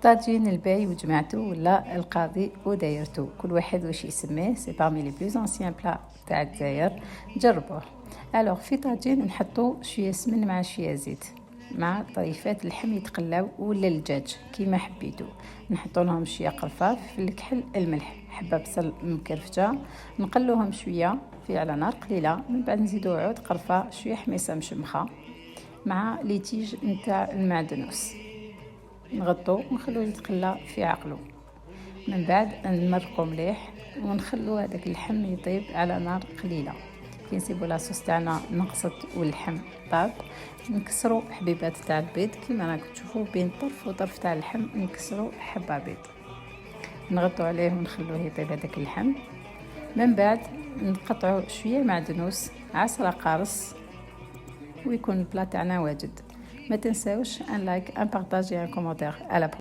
طاجين الباي وجمعته ولا القاضي ودايرته، كل واحد واش يسميه. سي بارمي لي بلوز انسيان بلا تاع الجزائر، جربوه. الوغ في طاجين نحطو شويه سمن مع شويه زيت مع طريفات اللحم يتقلاو ولا الدجاج كيما حبيتو. نحطو لهم شويه قرفه، فلفل الكحل، الملح، حبه بصل مكرفته، نقلوهم شويه في على نار قليله. من بعد نزيدو عود قرفه، شويه حميصه مشمخه مع لي تيج نتاع المعدنوس، نغطو ونخلوه يتقلى في عقلو. من بعد نمرقو مليح ونخلو هذاك اللحم يطيب على نار قليله. كي نسيبو لاصوص تاعنا نقصت واللحم طاب، نكسرو حبيبات تاع البيض كيما راكم تشوفوا، بين طرف وطرف تاع اللحم نكسرو حبه بيض، نغطو عليه ونخلوه يطيب هذاك اللحم. من بعد نقطعو شويه معدنوس، عصره قارص، ويكون البلا تاعنا واجد. ما تنساوش ان لايك، ان بارطاجي، ان كومونتير.